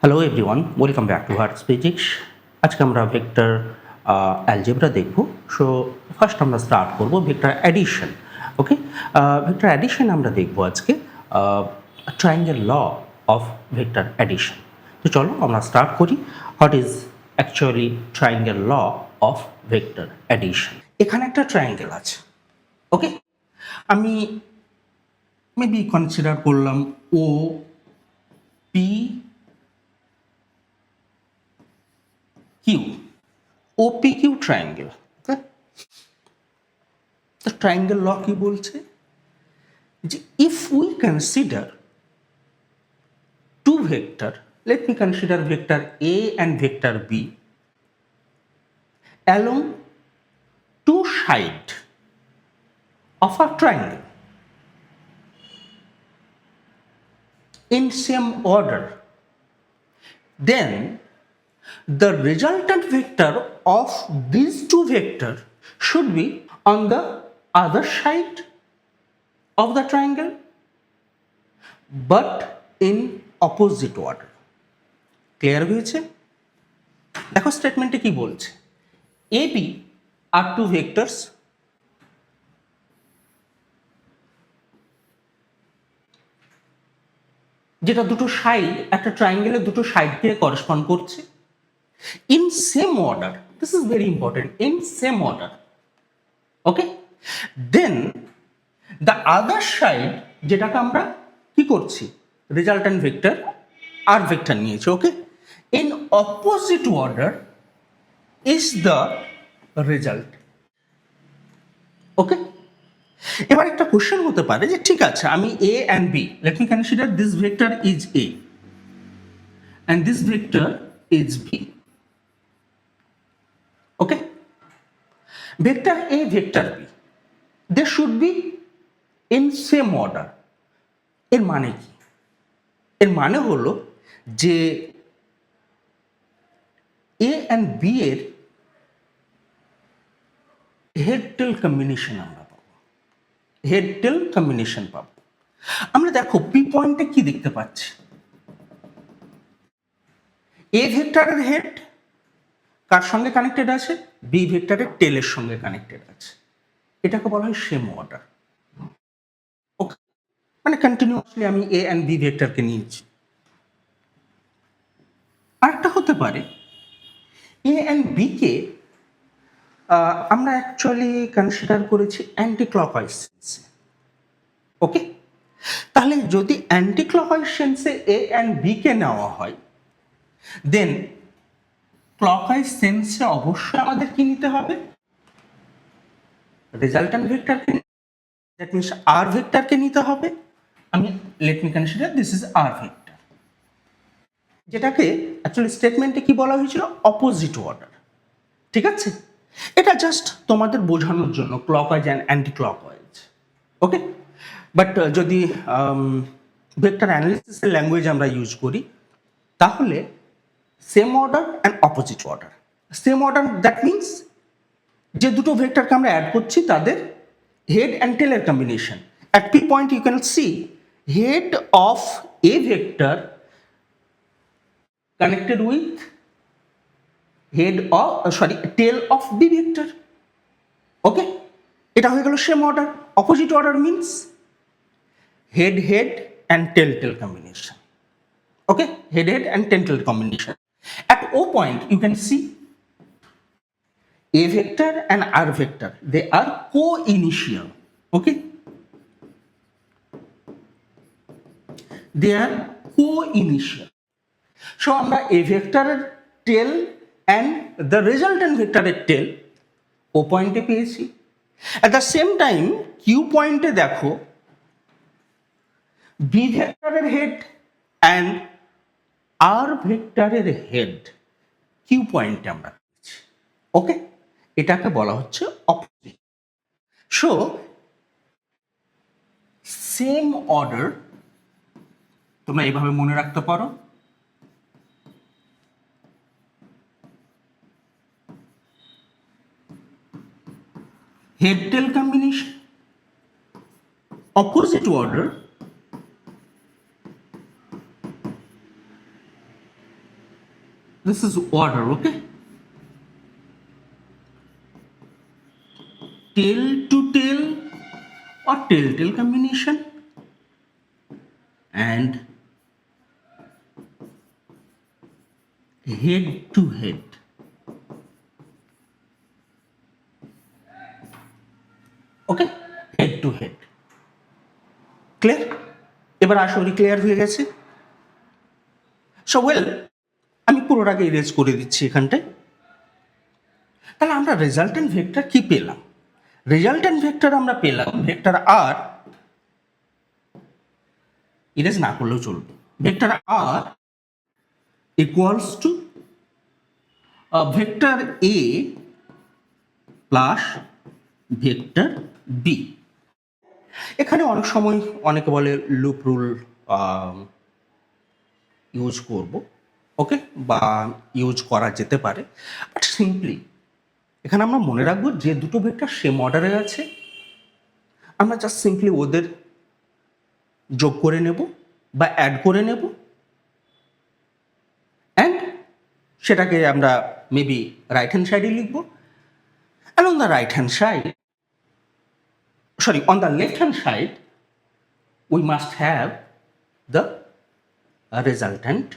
Hello everyone, welcome back to hearts physics. আজকে আমরা vector algebra দেখব। সো ফার্স্ট আমরা স্টার্ট করব vector addition. Okay, vector addition আমরা দেখব আজকে triangle law of vector addition. তো চলো আমরা স্টার্ট করি। What is actually triangle law of vector addition? এখানে একটা ট্রায়াঙ্গেল আছে। ওকে, আমি মেবি কনসিডার করলাম O P Q, OPQ triangle. Okay? The triangle law কি বলছে যে if we consider two vector, let me consider vector A and vector B along two sides of a triangle in same order, then the resultant vector of these two vectors should be on the other side of the triangle but in opposite order. Clear হয়েছে? দেখো স্টেটমেন্টে কি বলছে, A B are two vectors যেটা দুটো side, একটা ট্রায়াঙ্গেলের দুটো সাইডকে করেসপন্ড করছে in same order. This is very important, in same order. Okay, then the other side, যেটাকে আমরা কি করছি, রেজাল্টেন্ট ভেক্টর আর ভেক্টর নিয়েছি। Okay, in opposite order is the result. Okay, এবার একটা কোশ্চেন হতে পারে যে ঠিক আছে, আমি A and B, let me consider this vector is A and this vector is B. Okay, vector A vector B, they should be in same order. এর মানে কি? এর মানে হলো যে এ অ্যান্ড বি এর হেড টেল কম্বিনেশন আমরা পাবো, হেড টেল কম্বিনেশন পাবো। আমরা দেখো পি পয়েন্টে কি দেখতে পাচ্ছি, এ ভেক্টরের হেড কার সঙ্গে কানেক্টেড আছে, বি ভেক্টরের টেলের সঙ্গে কানেক্টেড আছে। এটাকে বলা হয় সেম অর্ডার। ওকে, মানে কন্টিনিউয়াসলি আমি এ অ্যান্ড বি ভেক্টরকে নিয়েছি। আরেকটা হতে পারে এ অ্যান্ড বি কে আমরা অ্যাকচুয়ালি কনসিডার করেছি অ্যান্টি ক্লকওয়াইজ সেন্সে। ওকে, তাহলে যদি অ্যান্টি ক্লকওয়াইজ সেন্সে এ অ্যান্ড বি কে নেওয়া হয়, দেন ক্লকওয়াইজ সেন্সে অবশ্যই আমাদের কি নিতে হবে, রেজাল্টেন্ট ভেক্টরকে, দ্যাট মিনস আর ভেক্টরকে নিতে হবে। আমি let me consider this is R vector, যেটাকে অ্যাকচুয়ালি স্টেটমেন্টে কি বলা হয়েছিল, অপোজিট অর্ডার। ঠিক আছে, এটা জাস্ট তোমাদের বোঝানোর জন্য clockwise and anticlockwise. Okay, but যদি ভেক্টর অ্যানালিসিসের ল্যাঙ্গুয়েজ আমরা ইউজ করি, তাহলে same order and opposite order. Same order that means যে দুটো ভেক্টরকে আমরা অ্যাড করছি তাদের হেড অ্যান্ড টেলের combination. At P point you can see head of A vector connected with head of tail of b vector. Okay, এটা হয়ে গেল same order. Opposite order means head head and tail tail combination. Okay, head head and tail tail combination. At O point you can see a vector and r vector, they are co-initial. Okay, they are co-initial. So আমরা a ভেক্টরের টেল and the resultant ভেক্টরের টেল O পয়েন্টে পেয়েছি। At the same time Q পয়েন্টে দেখো B ভেক্টরের head and আর ভেক্টরের head Q পয়েন্টে আমরা পেয়েছি। ওকে, এটাকে বলা হচ্ছে অপোজিট। সো সেম অর্ডার তোমরা এইভাবে মনে রাখতে পারো, head tail combination, opposite order this is order, okay? Tail to tail or tail combination and head to head. Okay, head to head. Clear? এবার আশা করি ক্লিয়ার হয়ে গেছে। সো ওয়েল, আমি পুরোটাকে ইরেজ করে দিচ্ছি এখানটায়। তাহলে আমরা রেজাল্টেন্ট ভেক্টর কি পেলাম? রেজাল্টেন্ট ভেক্টর আমরা পেলাম ভেক্টর আর, ইরেজ না করলেও চলবে, vector R equals to vector A plus vector B. এখানে অনেক সময় অনেকে বলে লুপ রুল ইউজ করব, ওকে, বা ইউজ করা যেতে পারে, বাট সিম্পলি এখানে আমরা মনে রাখবো যে দুটো ভেক্টর সেম অর্ডারে আছে, আমরা জাস্ট সিম্পলি ওদের যোগ করে নেব বা অ্যাড করে নেব, অ্যান্ড সেটাকে আমরা মেবি রাইট হ্যান্ড সাইডে লিখব, and on the right hand side, sorry, on the left hand side we must have the resultant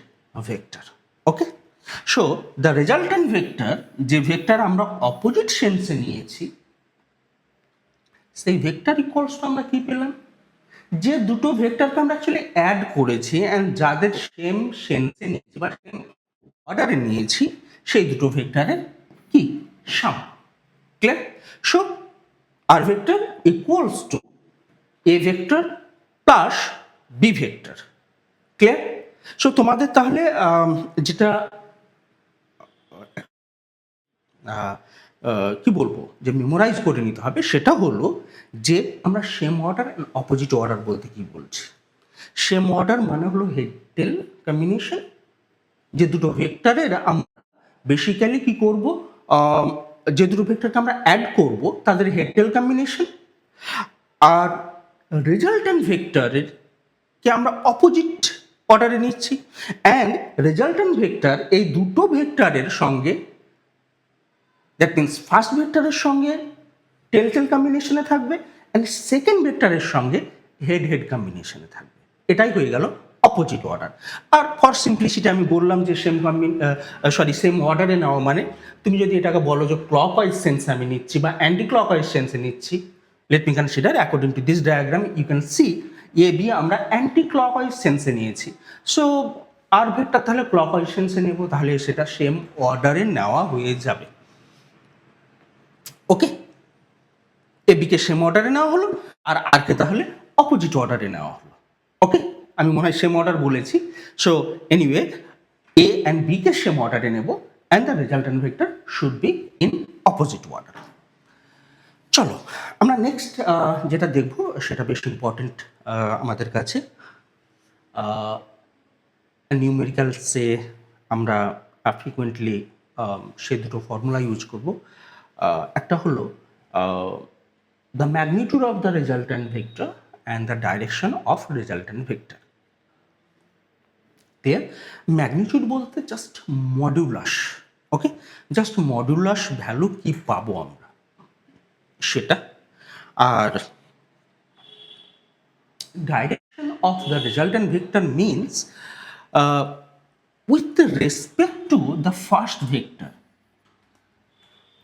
vector. Okay, so the resultant vector, যে ভেক্টর আমরা অপোজিট সেন্সে নিয়েছি, সেই ভেক্টর ইকুয়ালস টু আমরা কি পেলাম? যে দুটো ভেক্টরকে আমরা অ্যাকচুয়ালি অ্যাড করেছি অ্যান্ড যাদের সেম সেন্সে নিয়েছি বা সেম অর্ডারে নিয়েছি, সেই দুটো ভেক্টরের কি sum. Clear? So R vector equals to A vector plus B vector. Clear? So তোমাদের তাহলে যেটা কি বলবো যে মেমোরাইজ করে নিতে হবে সেটা হলো যে আমরা সেম অর্ডার অপোজিট অর্ডার বলতে কি বলছি। সেম অর্ডার মানে হলো হেড টেল কম্বিনেশন, যে দুটো ভেক্টরের আমরা বেসিক্যালি কি করব, যে দুটো ভেক্টরকে আমরা অ্যাড করব তাদের হেড টেল কম্বিনেশন, আর রেজাল্টেন্ট ভেক্টরের কে আমরা অপোজিট অর্ডারে নিচ্ছি, অ্যান্ড রেজাল্টেন্ট ভেক্টর এই দুটো ভেক্টরের সঙ্গে, দ্যাট মিনস ফার্স্ট ভেক্টরের সঙ্গে টেল টেল কম্বিনেশনে থাকবে অ্যান্ড সেকেন্ড ভেক্টরের সঙ্গে হেড হেড কম্বিনেশনে থাকবে। এটাই হয়ে গেল অপোজিট অর্ডার। আর ফর সিম্পলিসিটি আমি বললাম যে সেম অর্ডারে নেওয়া মানে তুমি যদি এটাকে বলো যে ক্লকওয়াইজ সেন্সে আমি নিচ্ছি বা অ্যান্টি ক্লকওয়াইজ সেন্সে নিচ্ছি, let me consider according to this diagram you can see A B আমরা অ্যান্টি ক্লকওয়াইজ সেন্সে নিয়েছি। সো আর ভেক্টর তাহলে ক্লকওয়াইজ সেন্সে নেব, তাহলে সেটা সেম অর্ডারে নেওয়া হয়ে যাবে। ওকে, এ বিকে সেম অর্ডারে নেওয়া হলো আর আরকে তাহলে অপোজিট অর্ডারে নেওয়া হলো। ওকে, আমি মনে হয় সেম অর্ডার বলেছি। সো এনিওয়ে, এ অ্যান্ড বিকে সেম অর্ডারে নেব and the resultant vector should be in opposite order. চলো আমরা নেক্সট যেটা দেখব সেটা বেশ ইম্পর্টেন্ট আমাদের কাছে। নিউমেরিক্যালসে আমরা ফ্রিকুয়েন্টলি সে দুটো ফর্মুলা ইউজ করব। একটা হলো the magnitude of the resultant vector and the direction of resultant vector. There magnitude বলতে জাস্ট মডুলাস, ওকে, জাস্ট মডুলাস ভ্যালু কি পাবো আমরা সেটা, আর direction of the resultant vector means with respect to the first vector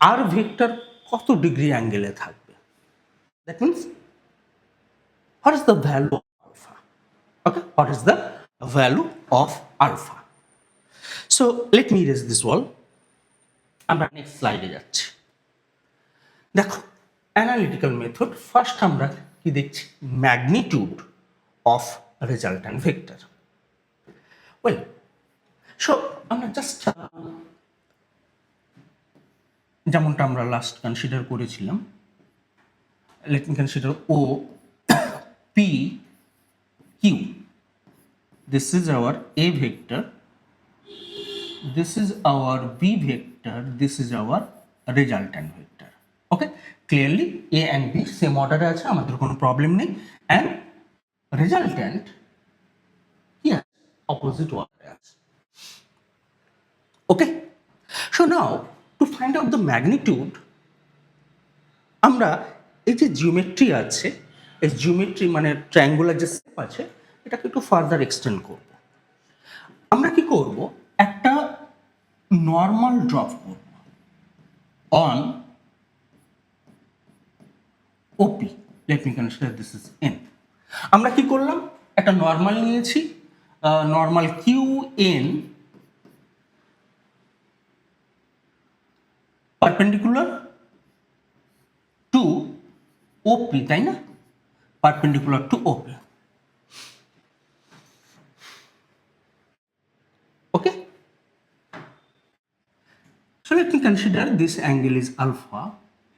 R vector কত degree অ্যাঙ্গেলে থাকবে। That means what is the value of alpha? Okay, what is the value of alpha? So let me erase this wall. আমরা next স্লাইডে যাচ্ছি। দেখো analytical method, first আমরা কি দেখছি, magnitude of resultant vector. Well, so আমরা just যেমনটা আমরা লাস্ট কনসিডার করেছিলাম, let me consider O, P, Q. This is our A vector, this is our B vector, this is our resultant vector. Okay, clearly A and B same order আছে, আমাদের কোনো problem নেই, and resultant কি আছে, opposite অর্ডারে আছে। Okay, so now to find out the magnitude, আমরা এই যে জিওমেট্রি আছে, এই জিওমেট্রি মানে ট্রায়াঙ্গুলার যে শেপ আছে, এটাকে একটু ফার্দার এক্সটেন্ড করব। আমরা কি করব, একটা নর্মাল ড্রপ করব on OP. Let me consider this is N. আমরা কি করলাম, একটা নর্মাল নিয়েছি, normal Q N perpendicular to OP, তাই না, perpendicular to OP. Okay, so let me consider this angle is alpha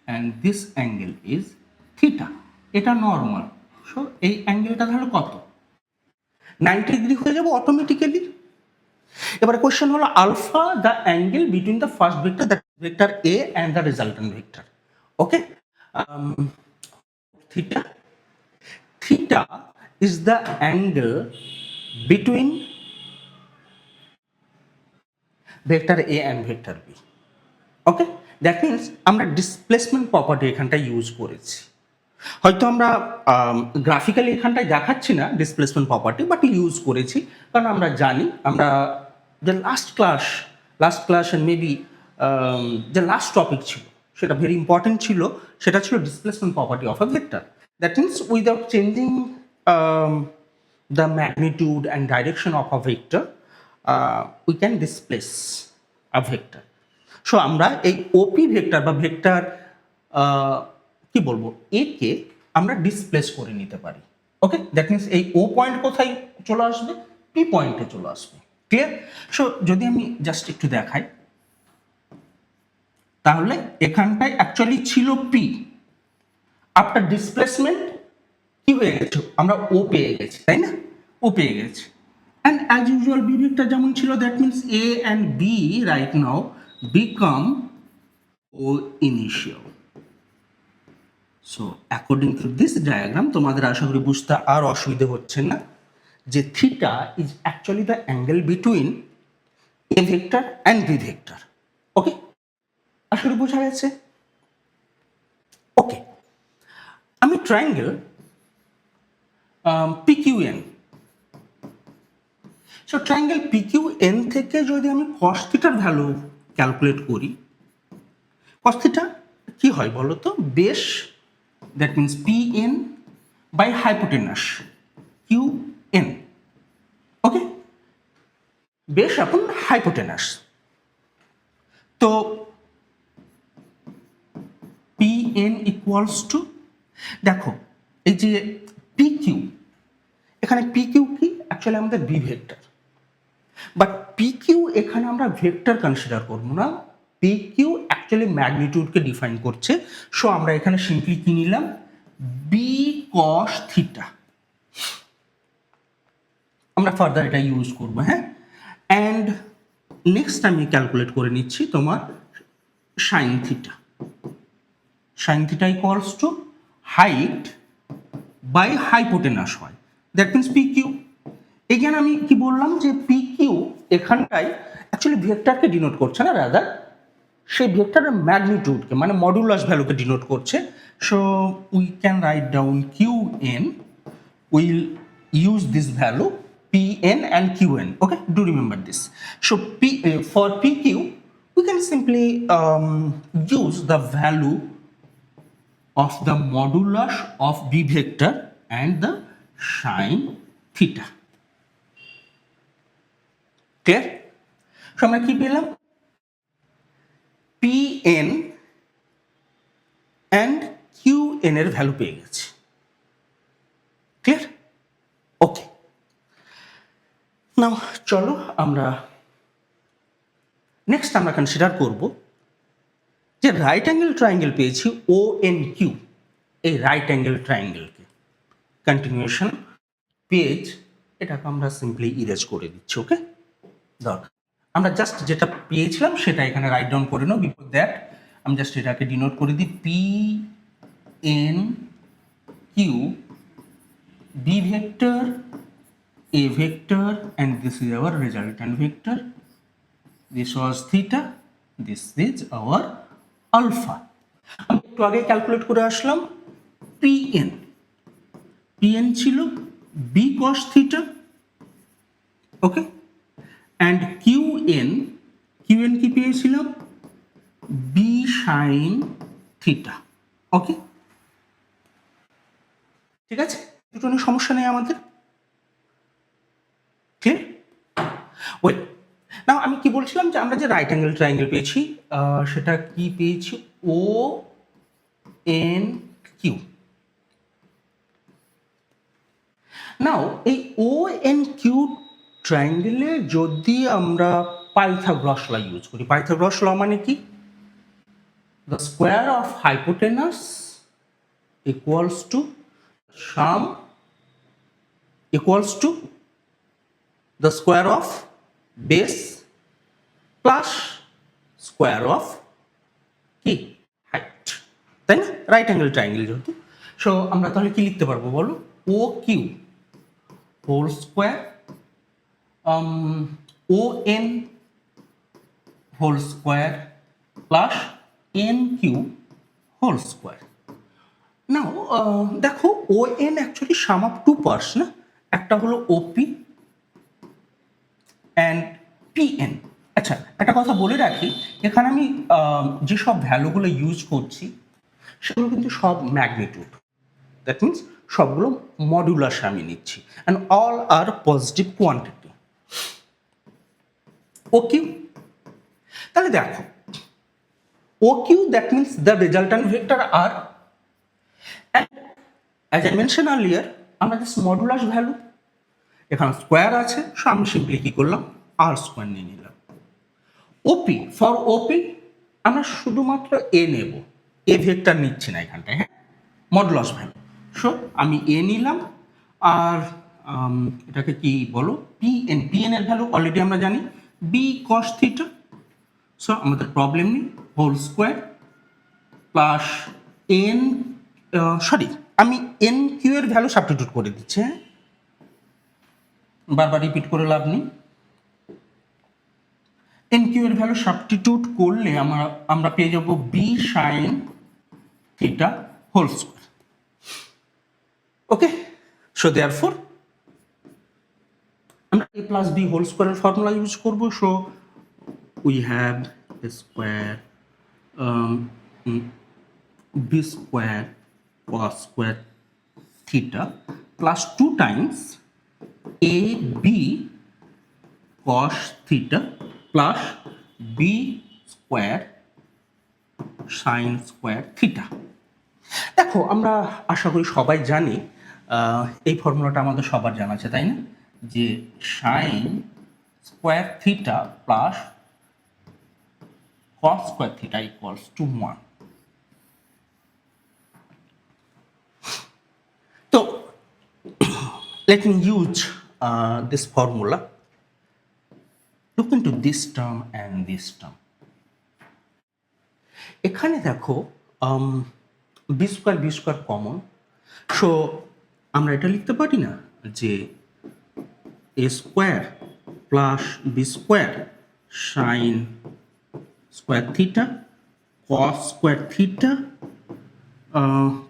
and this angle is theta. এটা normal, so এই অ্যাঙ্গেলটা তাহলে কত, 90 ডিগ্রি হয়ে যাবে অটোমেটিক্যালি। এবারে কোশ্চেন হলো alpha the angle between the first vector, that vector A and the resultant vector. Okay, theta, theta is the angle between vector A and vector B. Okay, that means আমরা displacement property এখানটায় use করেছি। হয়তো আমরা graphically এখানটায় দেখাচ্ছি না displacement property, but use করেছি, কারণ আমরা জানি, আমরা যে লাস্ট ক্লাস অ্যান্ড মেবি যে লাস্ট টপিক ছিল সেটা ভেরি ইম্পর্টেন্ট ছিল, সেটা ছিল displacement property of a vector. That means without changing the magnitude and direction of a vector we can displace a vector. So আমরা এই ওপি ভেক্টর বা vector কি বলবো, একে আমরা ডিসপ্লেস করে নিতে পারি। ওকে, দ্যাট মিনস এই ও পয়েন্ট কোথায় চলে আসবে, পি পয়েন্টে চলে আসবে। ক্লিয়ার? সো যদি আমি জাস্ট একটু দেখাই, তাহলে এখানটায় অ্যাকচুয়ালি ছিল পি, আফটার ডিসপ্লেসমেন্ট কি হয়ে গেছে, আমরা ও পেয়ে গেছি, তাই না, ও পেয়ে গেছি। And as usual B vector যেমন ছিল, that means A and B right now become O initial. So according to this diagram তোমাদের আশা করি বুঝতে আর অসুবিধে হচ্ছে না যে theta is actually the angle between A vector and B vector. Okay, আশা করি বোঝা গেছে। ওকে, আমি triangle PQN, so triangle PQN থেকে যদি আমি কস থিটার ভ্যালু ক্যালকুলেট করি, কস থিটা কি হয় বলো তো, বেশ, that means Pn by hypotenuse Qn. Okay, base upon hypotenuse. তো Pn equals to, দেখো এই যে PQ, এখানে PQ কি অ্যাকচুয়ালি আমাদের বি ভেক্টর, বাট PQ এখানে আমরা ভেক্টর কনসিডার করবো না, PQ অ্যাকচুয়ালি ম্যাগনিটিউডকে ডিফাইন করছে। সো আমরা এখানে সিম্পলি কি নিলাম, বি কস থিটা, আমরা ফার্দার এটা ইউজ করবো। হ্যাঁ, অ্যান্ড নেক্সট আমি ক্যালকুলেট করে নিচ্ছি তোমার sine theta, sine theta equals to height by hypotenuse হয়, দ্যাট মিনস PQ। এখানে আমি কি বললাম যে PQ এখানটায় অ্যাকচুয়ালি ভেক্টরকে ডিনোট করছে না, রাদার সেই ভেক্টরের ম্যাগনিটিউডকে মানে মডুলাস ভ্যালুকে ডিনোট করছে। So we can write down Qn, will use this value Pn and Qn. Okay, do remember this. So for PQ we can simply use the value of the modulus of B vector and the sin theta. Clear? So আমরা কি পেলাম, Pn and Qn এর value পেয়ে গেছি। Clear? ওকে, নাও চলো আমরা next আমরা consider করব যে রাইট অ্যাঙ্গেল ট্রায়াঙ্গেল পেয়েছি ONQ, এই রাইট অ্যাঙ্গেল ট্রায়াঙ্গেলকে কন্টিনিউয়েশন পেজ, এটাকে আমরা সিম্পলি ইরেজ করে দিচ্ছি। ওকে, দরকার আমরা জাস্ট যেটা পেয়েছিলাম সেটা এখানে রাইট ডাউন করে নাও। বিফোর দ্যাট আমি জাস্ট এটাকে ডিনোট করে দিই PNQ, B vector, A vector, and this is our resultant vector this was theta, this is our alpha. আমি একটু আগে ক্যালকুলেট করে আসলাম পিএন। পিএন ছিল B cos theta, okay, and QN, QN কি পেয়েছিলাম বি সাইন থিটা, ওকে। ঠিক আছে, দুটো নিয়ে সমস্যা নেই আমাদের, ক্লিয়ার? ওয়েল, না আমি কি বলছিলাম যে আমরা যে রাইট অ্যাঙ্গেল ট্রায়াঙ্গেল পেয়েছি সেটা কি পেয়েছি, ও এন কিউ। নাও এই ও এন কিউ ট্রায়াঙ্গেলে যদি আমরা পাইথাগোরাস ল ইউজ করি, পাইথাগোরাস ল মানে কি, the square of hypotenuse equals to sum equals to the square of base plus square of কি হাইট, তাই না? রাইট অ্যাঙ্গেল ট্রায়াঙ্গেল যেহেতু, সো আমরা তাহলে কি লিখতে পারবো বলো, O Q whole square O N whole square plus N Q whole square. Now দেখো O N actually sum of two parts না, একটা হলো ওপি অ্যান্ড পিএন। আচ্ছা একটা কথা বলে রাখি, এখানে আমি যেসব ভ্যালুগুলো ইউজ করছি সেগুলো কিন্তু সব ম্যাগনিটিউড, দ্যাট মিনস সবগুলো মডুলাসে আমি নিচ্ছি, and all are positive quantity. O Q, তাহলে দেখো O Q that means the resultant vector R, and as I mention earlier আমরা জাস্ট মডুলাস ভ্যালু, এখানে স্কোয়ার আছে, সো আমি সিম্পলি কি করলাম আর স্কোয়ার নিয়ে নিলাম। ওপি, ফর ওপি আমরা শুধুমাত্র এ নেব, এ ভেক্টর নিচ্ছি না এখানটায়, হ্যাঁ, মডুলাস ভ্যালু, সো আমি এ নিলাম। আর এটাকে কি বলো, পিএন, পিএন এর ভ্যালু অলরেডি আমরা জানি বি কস থিটা, সো আমাদের প্রবলেম নেই, whole square plus n, sorry আমি এন কিউ এর ভ্যালু সাবস্টিটিউট করে দিচ্ছি, হ্যাঁ, বারবার রিপিট করে লাভ নেই। এন কিউ এর ভ্যালু সাবস্টিটিউট করলে আমরা পেয়ে যাব b sine theta whole square, okay. So therefore আমরা a প্লাস বি হোল স্কোয়ারের ফর্মুলা ইউজ করবো, so we have a square b square cos square theta plus 2 times a b cos theta plus b square sine square theta. দেখো আমরা আশা করি সবাই জানি, এই ফর্মুলাটা আমাদের সবার জানা আছে, তাই না, যে sign square theta plus cos square theta equals two 1। তো let me use this formula. Look into this term and this term. এখানে দেখো বি স্কোয়ার কমন, সো আমরা এটা লিখতে পারি না যে a square plus b square sine square theta cos square theta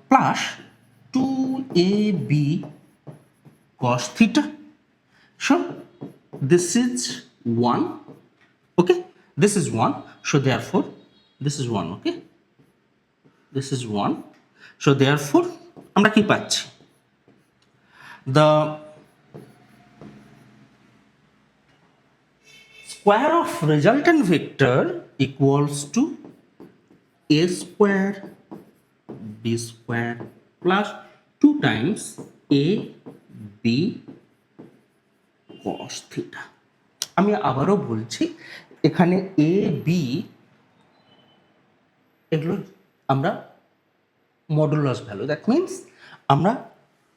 plus 2ab cos theta. Sure, this is 1, okay, this is 1, so therefore this is 1, okay, this is 1, so therefore আমরা কি পাচ্ছি, the square of resultant vector equals to a square b square plus 2 times a b cos theta. আমি আবারও বলছি, এখানে A B এগুলো আমরা modulus value, that means আমরা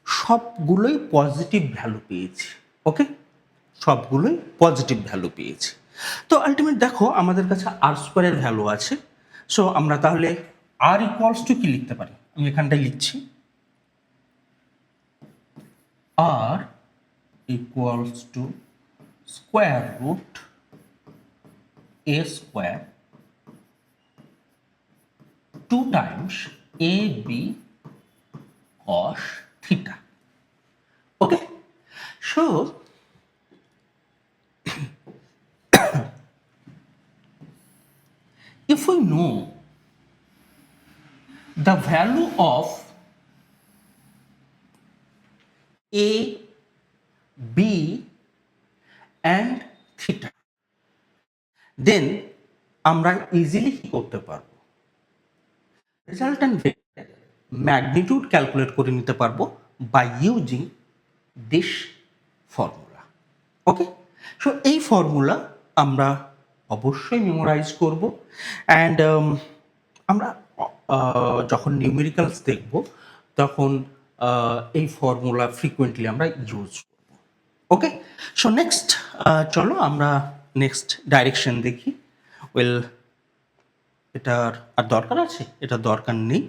সবগুলোই পজিটিভ ভ্যালু পেয়েছি, ওকে, সবগুলোই পজিটিভ ভ্যালু পেয়েছি। তো আলটিমেট দেখো আমাদের কাছে আর স্কোয়ারের ভ্যালু আছে, সো আমরা তাহলে আর ইকুয়ালস টু কি লিখতে পারি, আমি এখানটায় লিখছি R equals to square root a square 2 times ab cos theta. Okay, so if we know the value of a, b and theta, then আমরা ইজিলি কি করতে পারবো, রেজাল্টেন্ট ভেক্টর ম্যাগনিটিউড ক্যালকুলেট করে নিতে পারবো by using this formula. Okay, so এই formula আমরা অবশ্যই মেমোরাইজ করব অ্যান্ড আমরা যখন নিউমেরিক্যালস দেখব তখন এই ফর্মুলা ফ্রিকুয়েন্টলি আমরা ইউজ করব। ওকে, সো নেক্সট চলো আমরা নেক্সট ডাইরেকশন দেখি। ওয়েল, এটার আর দরকার আছে? এটা দরকার নেই।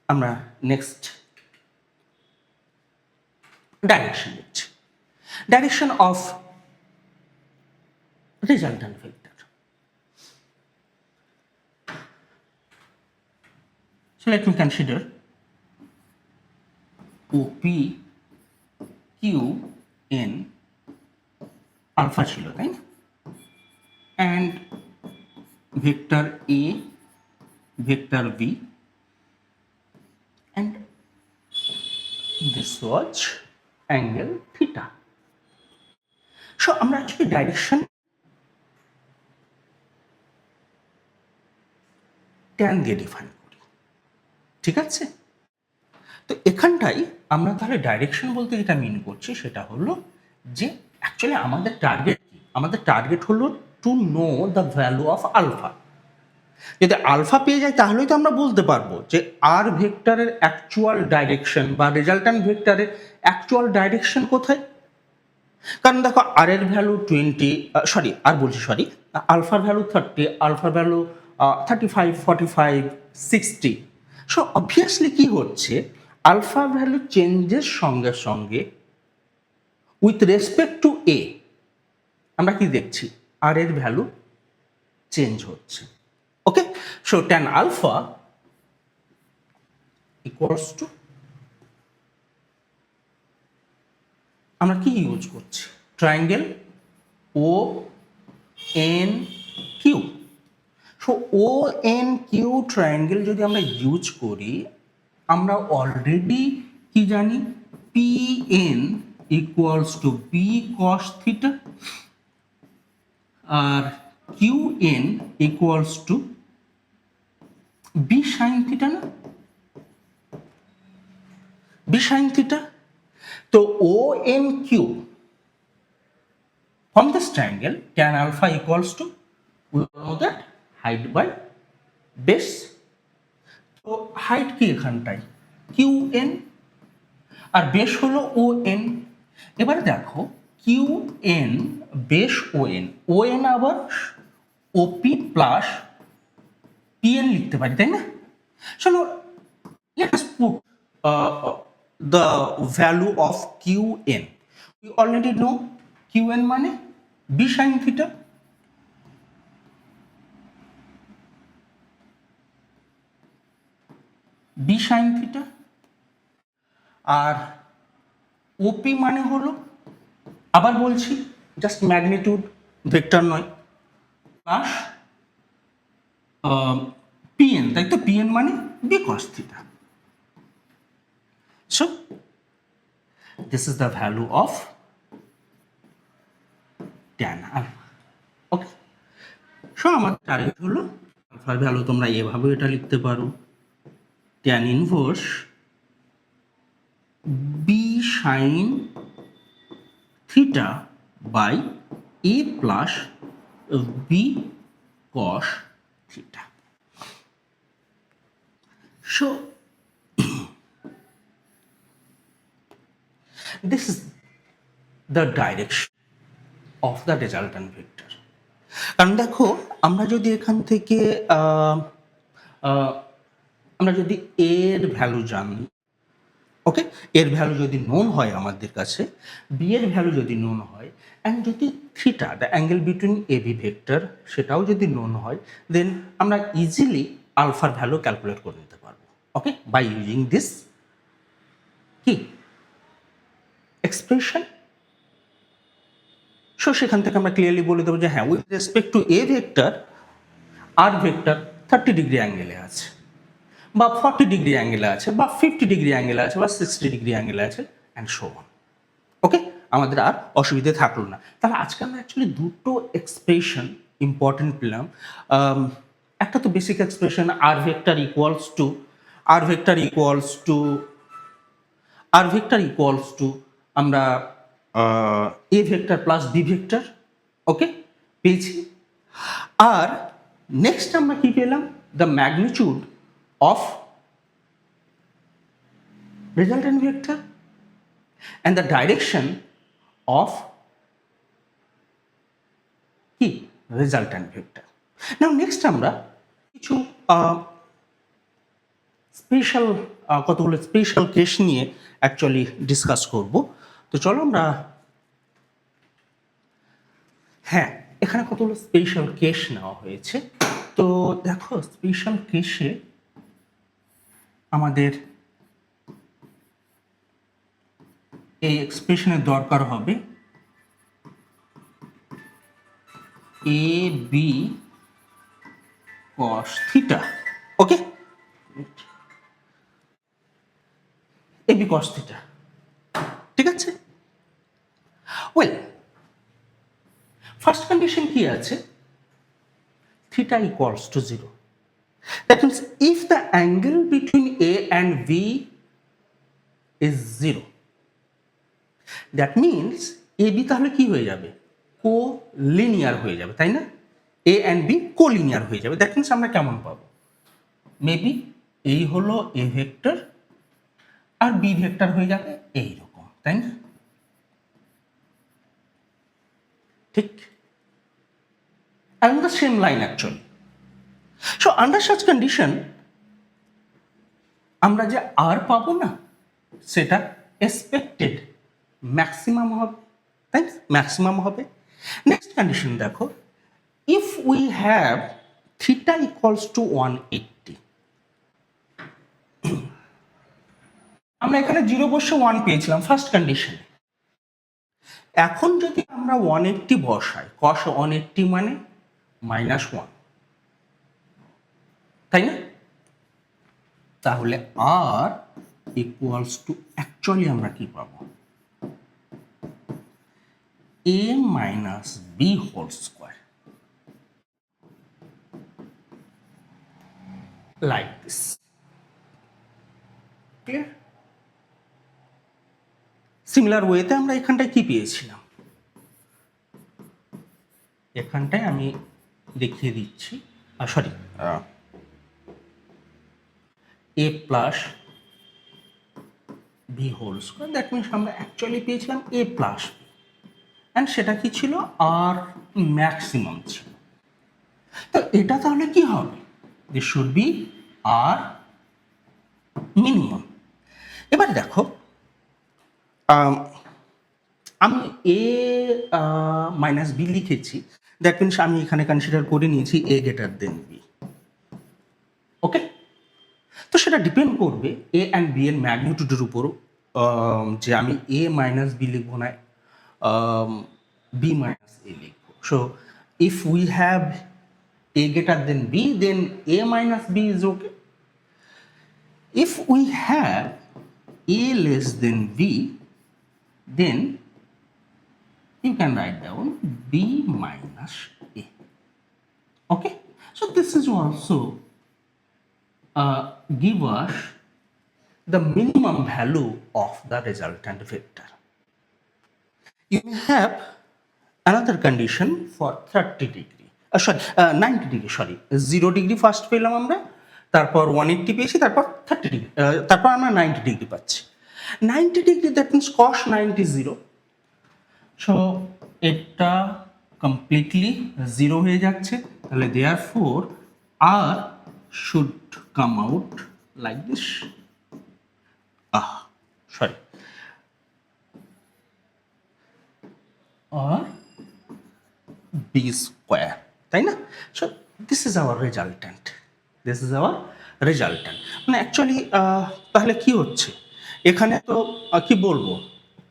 আমরা নেক্সট ডাইরেকশন দেখছি, direction of resultant vector. So let me consider OP Q N alpha ছিল, তাই না? And vector A, vector B, and this was angle theta. So আমরা আজকে ডাইরেকশন ট্যান দিয়ে ডিফাইন করি, ঠিক আছে? তো এখানটাই আমরা তাহলে ডাইরেকশন বলতে যেটা মিন করছি সেটা হলো যে অ্যাকচুয়ালি আমাদের টার্গেট কি? আমাদের টার্গেট হলো to know the value of alpha. যদি আলফা পেয়ে যাই তাহলেই তো আমরা বলতে পারবো যে আর ভেক্টরের অ্যাকচুয়াল ডাইরেকশন বা রেজাল্ট্যান্ট ভেক্টরের অ্যাকচুয়াল ডাইরেকশন কোথায়। কারণ দেখো আর এর ভ্যালু 20, আলফার ভ্যালু 30, আলফার ভ্যালু 35, 45, 60। সো অবভিয়াসলি কি হচ্ছে, আলফা ভ্যালু চেঞ্জের সঙ্গে সঙ্গে উইথ রেসপেক্ট টু এ আমরা কি দেখছি, আর এর ভ্যালু চেঞ্জ হচ্ছে। Okay, so tan alpha equals to, আমরা কি ইউজ করছি, triangle O N Q. So O N Q triangle যদি আমরা ইউজ করি, আমরা অলরেডি কি জানি, P N equals to b cos theta আর Q N equals to b sine theta, না বি সাইন থিটা। তো O N Q from this triangle tan alpha equals to, we know that height by base. তো height কি এখানটায়, Q N, আর base হলো ও N. এবারে দেখো Q N base O N আবার OP plus P N লিখতে পারি, তাই না? চলো let us put the value of qn. We already know qn মানে b sin theta, b sin theta, আর ওপি মানে হলো, আবার বলছি জাস্ট ম্যাগনিটিউড ভেক্টর নয়, প্লাস পিএন, তাই তো? পিএন মানে B cos theta. So this is the value of tan alpha. Okay, so আমার টার্গেট হলো আলফার ভ্যালু, তোমরা এভাবে এটা লিখতে পারো, tan inverse B sine theta by A plus B cos theta. So this is the direction of the resultant vector. কারণ দেখো আমরা যদি এখান থেকে আমরা যদি এর ভ্যালু জানি, ওকে, এর ভ্যালু যদি নোন হয় আমাদের কাছে, বি এর ভ্যালু যদি নোন হয়, অ্যান্ড যদি theta the angle between A B vector সেটাও যদি নোন হয়, দেন আমরা ইজিলি আলফার ভ্যালু ক্যালকুলেট করে নিতে পারবো। ওকে, বাই ইউজিং দিস কি এক্সপ্রেশন। সো সেখান থেকে আমরা ক্লিয়ারলি বলে দেবো যে হ্যাঁ, with respect to A vector R vector 30 degree অ্যাঙ্গেলে আছে, বা 40 ডিগ্রি অ্যাঙ্গেলে আছে, বা 50 ডিগ্রি অ্যাঙ্গেলে আছে, বা 60 ডিগ্রি অ্যাঙ্গেলে আছে, অ্যান্ড সো অন। ওকে, আমাদের আর অসুবিধে থাকলো না। তাহলে আজকে আমরা অ্যাকচুয়ালি দুটো এক্সপ্রেশন ইম্পর্টেন্ট পেলাম। একটা তো basic expression R vector equals to R vector equals to R vector equals to আমরা a vector plus B vector, okay, পেয়েছি। আর নেক্সট আমরা কি পেলাম, the magnitude of resultant vector and the direction of কি resultant vector. Now next আমরা কিছু special কতগুলো স্পেশাল কেস নিয়ে অ্যাকচুয়ালি ডিসকাস করব। তো চলো আমরা, হ্যাঁ, এখানে কতগুলো স্পেশাল কেস নেওয়া হয়েছে। তো দেখো, স্পেশাল কেসে আমাদের এই এক্সপ্রেশনের দরকার হবে A B cos theta. Okay, A B cos theta, ঠিক আছে। ওয়েল, ফার্স্ট কন্ডিশন কি আছে, theta equals to 0। That means if the angle between A and B is 0, that means A B তাহলে কি হয়ে যাবে, কো লিনিয়ার হয়ে যাবে, তাই না? এ অ্যান্ড বি কো লিনিয়ার হয়ে যাবে। দ্যাট মিনস আমরা কেমন পাবো, মেবি এই হলো এ ভেক্টর আর বি ভেক্টর হয়ে যাবে এইরকম, তাই না? ঠিক, along the same line actually. So under such condition আমরা যে আর পাবো না, সেটা এক্সপেক্টেড ম্যাক্সিমাম হবে, তাই ম্যাক্সিমাম হবে। নেক্সট কন্ডিশন দেখো, if we have theta equals to 180, আমরা এখানে 0 বসে 1 পেয়েছিলাম ফার্স্ট কন্ডিশনে। এখন যদি আমরা 180 বসাই, cos 180 মানে -1, তাই না? তাহলে আর ইকুয়ালস টু অ্যাকচুয়ালি আমরা কি পাবো, a minus B whole square, like this. Clear? Similar ওয়েতে আমরা এখানটায় কি পেয়েছিলাম, এখানটায় আমি দেখিয়ে দিচ্ছি, sorry, A plus B whole square, that means আমরা অ্যাকচুয়ালি পেয়েছিলাম এ প্লাস বি, অ্যান্ড সেটা কি ছিল, আর ম্যাক্সিমাম ছিল। তো এটা তাহলে কি হবে, this should be R minimum. এবার দেখো, আমি এ মাইনাস বি লিখেছি, দ্যাট মিনস আমি এখানে কনসিডার করে নিয়েছি এ গ্রেটার দেন বি। ওকে, তো সেটা ডিপেন্ড করবে এ অ্যান্ড বি এর ম্যাগনিটিউডের উপর, যে আমি এ মাইনাস বি লিখবো না বি মাইনাস এ লিখবো। So if we have a greater than b, then a minus b is okay. If we have a less than b, then you can write down b minus a. Okay, so this is also give us the minimum value of the resultant vector. You may have another condition for 30 degree. Sorry 90 degree, sorry 0 degree first পেলাম আমরা, তারপর 180 পেয়েছি, তারপর 30 degree, তারপর আমরা 90 degree পাচ্ছি। 90 degree, that means cos 90 0। So এটা completely 0 হয়ে যাচ্ছে, তাহলে therefore R should come out like this. Sorry, or b square, তাই না? So this is our resultant, this is our resultant. মানে অ্যাকচুয়ালি তাহলে কি হচ্ছে এখানে, তো কি বলবো,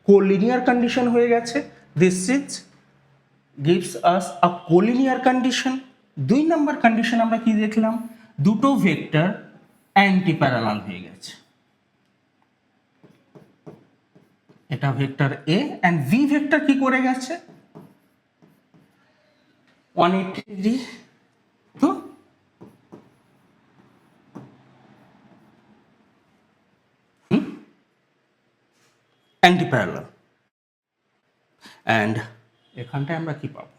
কোলিনিয়ার কন্ডিশন হয়ে গেছে। This is gives us a collinear condition। 2 number condition আমরা কি দেখলাম, দুটো ভেক্টর অ্যান্টি প্যারালাল হয়ে গেছে, এটা vector A and V vector কি করে গেছে 180 ডিগ্রি, তো অ্যান্টি প্যারালাল। অ্যান্ড এখানটায় আমরা কি পাবো,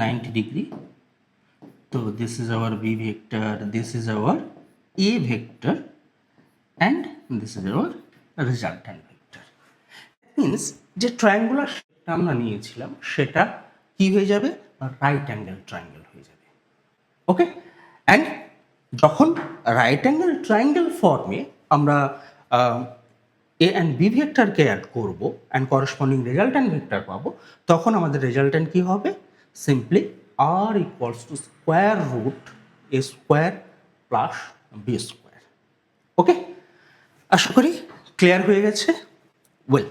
নাইনটি ডিগ্রি। তো this is our B vector, this is our A vector and this is our resultant vector. Means যে ট্রায়াঙ্গুলার শেপটা আমরা নিয়েছিলাম সেটা কি হয়ে যাবে, রাইট অ্যাঙ্গেল ট্রায়াঙ্গেল হয়ে যাবে। ওকে, অ্যান্ড যখন রাইট অ্যাঙ্গেল ট্রায়াঙ্গেল ফর্মে আমরা এ অ্যান্ড বি ভেক্টরকে অ্যাড করব অ্যান্ড করসপন্ডিং রেজাল্ট্যান্ট ভেক্টর পাবো, তখন আমাদের রেজাল্ট্যান্ট কি হবে, simply R equals to square root a square plus b square. Okay, আশা করি ক্লিয়ার হয়ে গেছে। ওয়েল,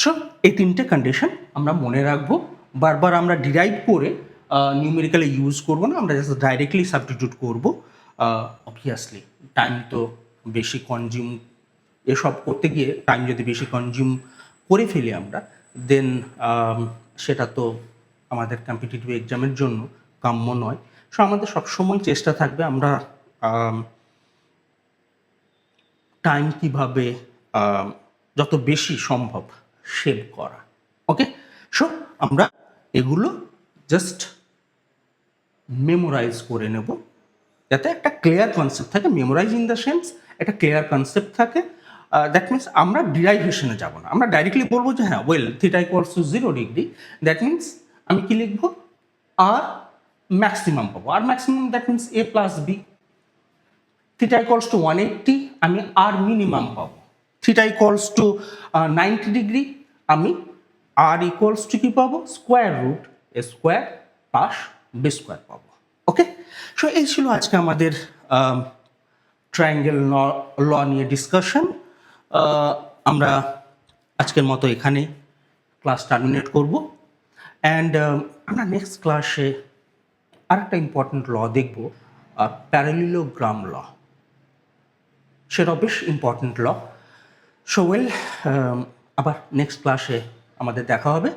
সো এই তিনটে কন্ডিশন আমরা মনে রাখবো, বারবার আমরা ডিরাইভ করে নিউমেরিক্যালি ইউজ করবো না, আমরা জাস্ট ডাইরেক্টলি সাবস্টিটিউট করবো। অবভিয়াসলি টাইম তো বেশি কনজিউম, এসব করতে গিয়ে টাইম যদি বেশি কনজিউম করে ফেলি আমরা, দেন সেটা তো আমাদের কম্পিটিটিভ এক্সামের জন্য কাম্য নয়। সো আমাদের সবসময় চেষ্টা থাকবে আমরা টাইম কীভাবে যত বেশি সম্ভব সেভ করা। ওকে, সো আমরা এগুলো জাস্ট মেমোরাইজ করে নেব, যাতে একটা ক্লিয়ার কনসেপ্ট থাকে। মেমোরাইজ ইন দ্য সেন্স একটা ক্লিয়ার কনসেপ্ট থাকে। দ্যাট মিনস আমরা ডিরাইভেশনে যাব না, আমরা ডাইরেক্টলি বলবো যে হ্যাঁ well theta equals to 0 degree. That means আমি কি লিখবো, আর ম্যাক্সিমাম পাবো, R maximum that means a plus b. Theta equals to 180 আমি আর মিনিমাম পাবো। থিটা ইকুয়ালস টু 90 ডিগ্রি আমি আর ইকুয়ালস টু কি পাবো, square root a square plus b square পাবো। ওকে, সো এই ছিল আজকে আমাদের ট্রায়াঙ্গেল ল নিয়ে ডিসকাশন। আমরা আজকের মতো এখানে ক্লাস টার্মিনেট করব, অ্যান্ড আমরা নেক্সট ক্লাসে আরেকটা ইম্পর্টেন্ট ল দেখব, প্যারালিলোগ্রাম ল। সেটাও বেশ ইম্পর্টেন্ট ল। সো ওয়েল, আবার নেক্সট ক্লাসে আমাদের দেখা হবে।